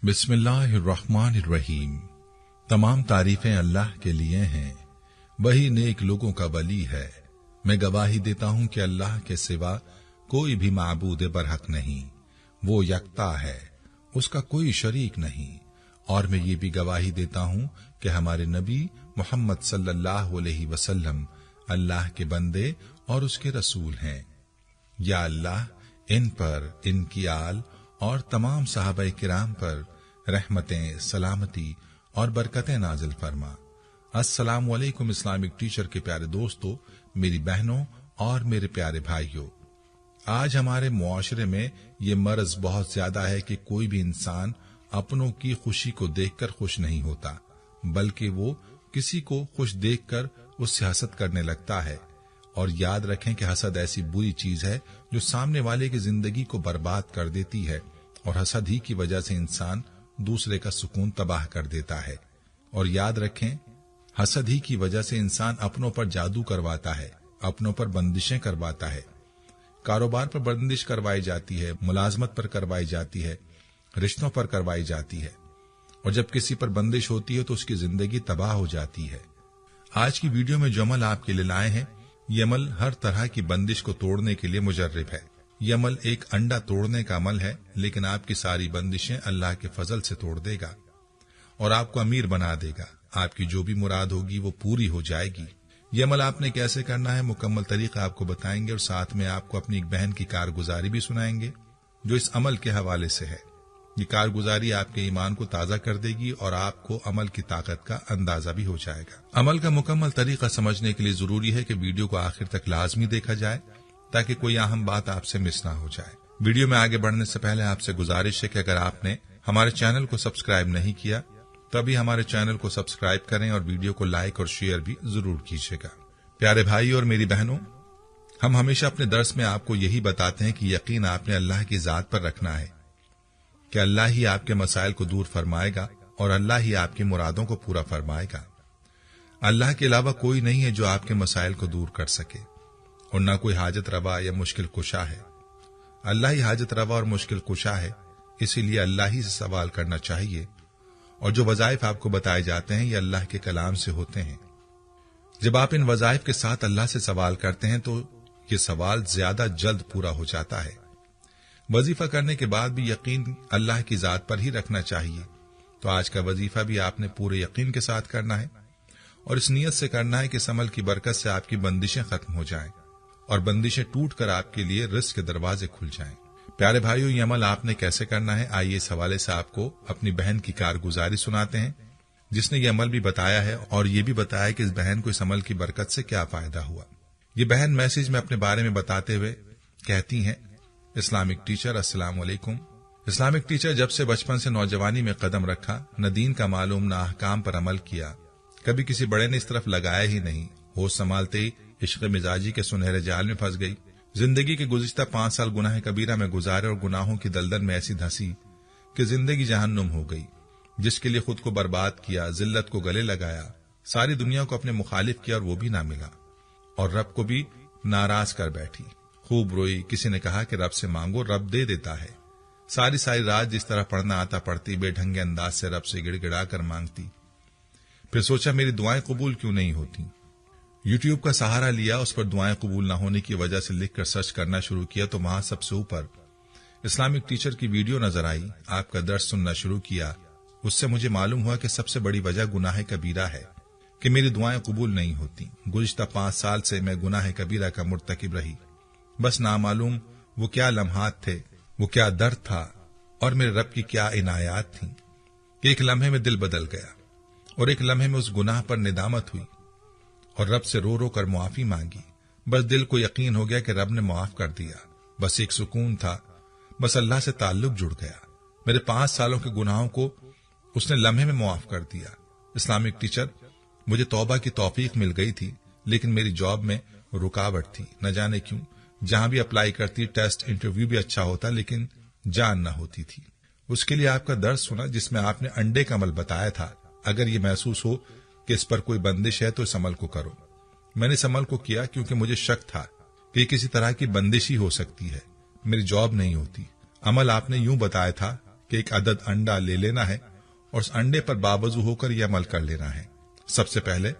बिस्मिल्लाहिर्रहमानिर्रहीम। तमाम तारीफें अल्लाह के लिए हैं, वही नेक लोगों का वली है। मैं गवाही देता हूं कि अल्लाह के सिवा कोई भी माबूद बरहक नहीं, वो यकता है, उसका कोई शरीक नहीं। और मैं ये भी गवाही देता हूं कि हमारे नबी मोहम्मद सल्लल्लाहु अलैहि वसल्लम अल्लाह के बंदे और उसके रसूल हैं। या अल्लाह इन पर, इनकी आल और तमाम सहाबाए किराम पर रहमतें, सलामती और बरकतें नाजिल फरमा। अस्सलामु अलैकुम इस्लामिक टीचर के प्यारे दोस्तों, मेरी बहनों और मेरे प्यारे भाइयों, आज हमारे मुआशरे में ये मर्ज बहुत ज्यादा है कि कोई भी इंसान अपनों की खुशी को देखकर खुश नहीं होता, बल्कि वो किसी को खुश देखकर उससे हसद करने लगता है। और याद रखें कि हसद ऐसी बुरी चीज है जो सामने वाले की जिंदगी को बर्बाद कर देती है, और हसद ही की वजह से इंसान दूसरे का सुकून तबाह कर देता है। और याद रखें, हसद ही की वजह से इंसान अपनों पर जादू करवाता है, अपनों पर बंदिशें करवाता है। कारोबार पर बंदिश करवाई जाती है, मुलाजमत पर करवाई जाती है, रिश्तों पर करवाई जाती है, और जब किसी पर बंदिश होती है तो उसकी जिंदगी तबाह हो जाती है। आज की वीडियो में जो अमल आपके लिए लाए हैं, ये अमल हर तरह की बंदिश को तोड़ने के लिए मुजर्रिब है। ये अमल एक अंडा तोड़ने का अमल है, लेकिन आपकी सारी बंदिशें अल्लाह के फजल से तोड़ देगा और आपको अमीर बना देगा। आपकी जो भी मुराद होगी वो पूरी हो जाएगी। ये अमल आपने कैसे करना है, मुकम्मल तरीका आपको बताएंगे, और साथ में आपको अपनी एक बहन की कारगुजारी भी सुनाएंगे जो इस अमल के हवाले से है। ये कारगुजारी आपके ईमान को ताजा कर देगी और आपको अमल की ताकत का अंदाजा भी हो जाएगा। अमल का मुकम्मल तरीका समझने के लिए जरूरी है कि वीडियो को आखिर तक लाजमी देखा जाए, ताकि कोई अहम बात आपसे मिस ना हो जाए। वीडियो में आगे बढ़ने से पहले आपसे गुजारिश है कि अगर आपने हमारे चैनल को सब्सक्राइब नहीं किया तभी हमारे चैनल को सब्सक्राइब करें और वीडियो को लाइक और शेयर भी जरूर कीजिएगा। प्यारे भाई और मेरी बहनों, हम हमेशा अपने दर्स में आपको यही बताते हैं कि यकीन आपने अल्लाह की जात पर रखना है कि अल्लाह ही आपके मसाइल को दूर फरमाएगा और अल्लाह ही आपकी मुरादों को पूरा फरमाएगा। अल्लाह के अलावा कोई नहीं है जो आपके मसाइल को दूर कर सके, और न कोई हाजत रवा या मुश्किल कुशा है। अल्लाह ही हाजत रवा और मुश्किल कुशा है, इसीलिए अल्लाह ही से सवाल करना चाहिए। और जो वज़ाइफ आपको बताए जाते हैं ये अल्लाह के कलाम से होते हैं। जब आप इन वज़ाइफ के साथ अल्लाह से सवाल करते हैं तो ये सवाल ज्यादा जल्द पूरा हो जाता है। वजीफा करने के बाद भी यकीन अल्लाह की जात पर ही रखना चाहिए। तो आज का वजीफा भी आपने पूरे यकीन के साथ करना है और इस नियत से करना है कि इस अमल की बरकत से आपकी बंदिशें खत्म हो जाएं और बंदिशें टूट कर आपके लिए रिस्क के दरवाजे खुल जाएं। प्यारे भाइयों, ये अमल आपने कैसे करना है, आइए इस हवाले से आपको अपनी बहन की कारगुजारी सुनाते हैं, जिसने ये अमल भी बताया है और ये भी बताया कि इस बहन को इस अमल की बरकत से क्या फायदा हुआ। ये बहन मैसेज में अपने बारे में बताते हुए कहती हैं, इस्लामिक टीचर अस्सलाम वालेकुम। इस्लामिक टीचर, जब से बचपन से नौजवानी में कदम रखा, न दीन का मालूम न अहकाम पर अमल किया, कभी किसी बड़े ने इस तरफ लगाया ही नहीं। होश संभालते ही इश्क मिजाजी के सुनहरे जाल में फंस गई। जिंदगी के गुज़िश्ता 5 साल गुनाह कबीरा में गुजारे और गुनाहों की दलदल में ऐसी धंसी कि जिंदगी जहन्नुम हो गई। जिसके लिए खुद को बर्बाद किया, जिल्लत को गले लगाया, सारी दुनिया को अपने मुखालिफ किया और वो भी ना मिला, और रब को भी नाराज कर बैठी। खूब रोई, किसी ने कहा कि रब से मांगो, रब दे देता है। सारी सारी रात जिस तरह पढ़ना आता पढ़ती, बेढंगे अंदाज से रब से गिड़गिड़ा कर मांगती। फिर सोचा मेरी दुआएं कबूल क्यों नहीं होती। यूट्यूब का सहारा लिया, उस पर दुआएं कबूल न होने की वजह से लिखकर सर्च करना शुरू किया तो वहां सबसे ऊपर इस्लामिक टीचर की वीडियो नजर आई। आपका दर्स सुनना शुरू किया। उससे मुझे मालूम हुआ कि सबसे बड़ी वजह गुनाह कबीरा है कि मेरी दुआएं कबूल नहीं होती। गुज़िश्ता 5 साल से मैं गुनाह कबीरा का मुर्तकिब रही। बस नामालूम वो क्या लम्हात थे, वो क्या दर्द था और मेरे रब की क्या इनायात थी कि एक लम्हे में दिल बदल गया और एक लम्हे में उस गुनाह पर निदामत हुई और रब से रो रो कर मुआफी मांगी। बस दिल को यकीन हो गया कि रब ने मुआफ कर दिया। बस एक सुकून था, बस अल्लाह से ताल्लुक जुड़ गया। मेरे 5 सालों के गुनाहों को उसने लम्हे में मुआफ कर दिया। इस्लामिक टीचर, मुझे तौबा की तौफीक मिल गई थी, लेकिन मेरी जॉब में रुकावट थी। न जाने क्यों, जहां भी अप्लाई करती, टेस्ट इंटरव्यू भी अच्छा होता, लेकिन जान न होती थी। उसके लिए आपका दर्स सुना जिसमें आपने अंडे का अमल बताया था। अगर ये महसूस हो कि इस पर कोई बंदिश है तो इस अमल को करो। मैंने इस अमल को किया क्योंकि मुझे शक था कि किसी तरह की बंदिश ही हो सकती है। मेरी जॉब नहीं होती। अमल आपने यूं बताया था کہ ایک عدد انڈا لے لینا ہے اور اس انڈے پر باوضو ہو کر یہ عمل کر لینا ہے۔ سب سے پہلے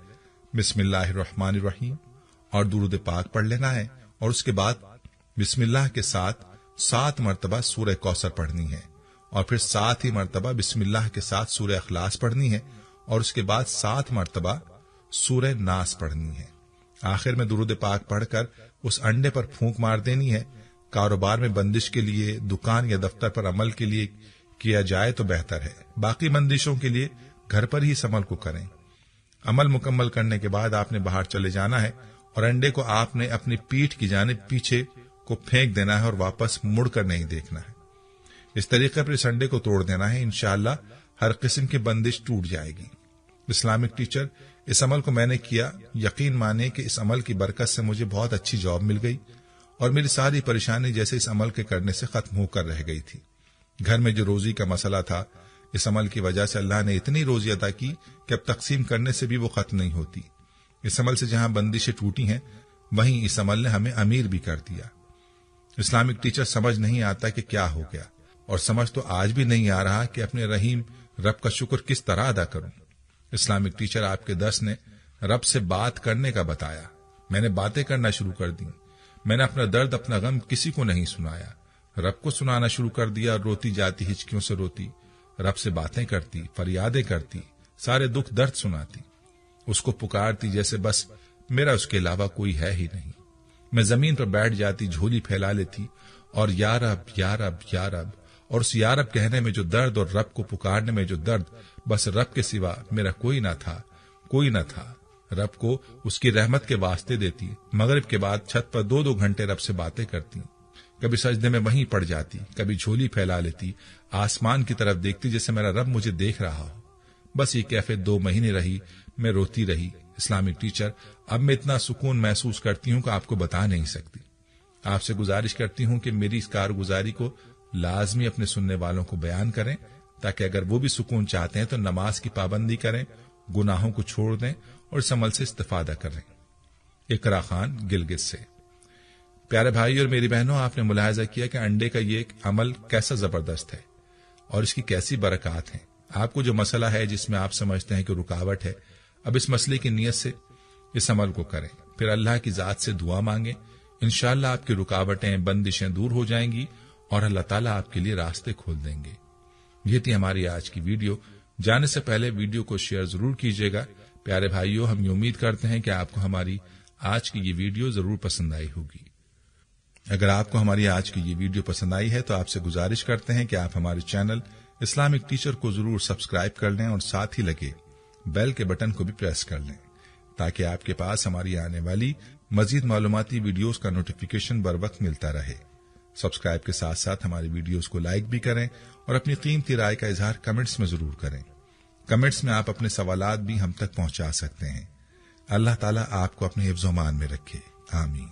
بسم اللہ الرحمن الرحیم اور درود پاک پڑھ لینا ہے، اور اس کے بعد بسم اللہ کے ساتھ 7 مرتبہ سورہ کوثر پڑھنی ہے، اور پھر 7 ہی مرتبہ بسم اللہ کے ساتھ سورہ اخلاص پڑھنی ہے، اور اس کے بعد 7 مرتبہ سورہ ناس پڑھنی ہے۔ آخر میں درود پاک پڑھ کر اس انڈے پر پھونک مار دینی ہے۔ کاروبار میں بندش کے لیے، دکان یا دفتر پر عمل کے لیے کیا جائے تو بہتر ہے، باقی بندشوں کے لیے گھر پر ہی اس عمل کو کریں۔ عمل مکمل کرنے کے بعد آپ نے باہر چلے جانا ہے اور انڈے کو آپ نے اپنی پیٹھ کی جانب پیچھے کو پھینک دینا ہے اور واپس مڑ کر نہیں دیکھنا ہے۔ اس طریقے پر اس انڈے کو توڑ دینا ہے، انشاءاللہ ہر قسم کی بندش ٹوٹ جائے گی۔ اسلامک ٹیچر، اس عمل کو میں نے کیا، یقین مانے کہ اس عمل کی برکت سے مجھے بہت اچھی جاب مل گئی اور میری ساری پریشانی جیسے اس عمل کے کرنے سے ختم ہو کر رہ گئی تھی۔ گھر میں جو روزی کا مسئلہ تھا، اس عمل کی وجہ سے اللہ نے اتنی روزی عطا کی کہ اب تقسیم کرنے سے بھی وہ ختم نہیں ہوتی۔ اس عمل سے جہاں بندشیں ٹوٹی ہیں، وہیں اس عمل نے ہمیں امیر بھی کر دیا۔ اسلامک ٹیچر، سمجھ نہیں آتا کہ کیا ہو گیا، اور سمجھ تو آج بھی نہیں آ رہا کہ اپنے رحیم رب کا شکر کس طرح ادا کروں۔ اسلامک ٹیچر، آپ کے درس نے رب سے بات کرنے کا بتایا، میں نے باتیں کرنا شروع کر دی، میں نے اپنا درد، اپنا غم کسی کو نہیں سنایا، رب کو سنانا شروع کر دیا، اور روتی جاتی ہچکیوں سے روتی، رب سے باتیں کرتی، فریادیں کرتی، سارے دکھ درد سناتی، اس کو پکارتی جیسے بس میرا اس کے علاوہ کوئی ہے ہی نہیں۔ میں زمین پر بیٹھ جاتی، جھولی پھیلا لیتی اور یا رب یا رب یا رب، اور اس یا رب کہنے میں جو درد اور رب کو پکارنے میں جو درد، بس رب کے سوا میرا کوئی نہ تھا، کوئی نہ تھا۔ رب کو اس کی رحمت کے واسطے دیتی، مغرب کے بعد چھت پر 2 گھنٹے رب سے باتیں کرتی، کبھی سجدے میں وہیں پڑ جاتی، کبھی جھولی پھیلا لیتی، آسمان کی طرف دیکھتی جیسے میرا رب مجھے دیکھ رہا ہو۔ بس یہ کیفیت 2 مہینے رہی، میں روتی رہی۔ اسلامک ٹیچر، اب میں اتنا سکون محسوس کرتی ہوں کہ آپ کو بتا نہیں سکتی۔ آپ سے گزارش کرتی ہوں کہ میری اس کارگزاری کو لازمی اپنے سننے والوں کو بیان کریں، تاکہ اگر وہ بھی سکون چاہتے ہیں تو نماز کی پابندی کریں، گناہوں کو چھوڑ دیں اور اس عمل سے استفادہ کریں۔ اقرا خان، گلگت سے۔ پیارے بھائی اور میری بہنوں، آپ نے ملاحظہ کیا کہ انڈے کا یہ ایک عمل کیسا زبردست ہے اور اس کی کیسی برکات ہیں۔ آپ کو جو مسئلہ ہے جس میں آپ سمجھتے ہیں کہ رکاوٹ ہے، اب اس مسئلے کی نیت سے اس عمل کو کریں، پھر اللہ کی ذات سے دعا مانگیں، انشاءاللہ آپ کی رکاوٹیں، بندشیں دور ہو جائیں گی اور اللہ تعالیٰ آپ کے لیے راستے کھول دیں گے۔ یہ تھی ہماری آج کی ویڈیو۔ جانے سے پہلے ویڈیو کو شیئر ضرور کیجیے گا۔ پیارے بھائیوں، ہم یہ امید کرتے ہیں کہ آپ کو ہماری آج کی یہ ویڈیو ضرور پسند آئی ہوگی۔ اگر آپ کو ہماری آج کی یہ ویڈیو پسند آئی ہے تو آپ سے گزارش کرتے ہیں کہ آپ ہمارے چینل اسلامک ٹیچر کو ضرور سبسکرائب کر لیں اور ساتھ ہی لگے بیل کے بٹن کو بھی پریس کر لیں، تاکہ آپ کے پاس ہماری آنے والی مزید معلوماتی ویڈیوز کا نوٹیفیکیشن بر وقت ملتا رہے۔ سبسکرائب کے ساتھ ساتھ ہماری ویڈیوز کو لائک بھی کریں اور اپنی قیمتی رائے کا اظہار کمنٹس میں ضرور کریں۔ کمنٹس میں آپ اپنے سوالات بھی ہم تک پہنچا سکتے ہیں۔ اللہ تعالیٰ آپ کو اپنے حفظ و امان میں رکھے، آمین۔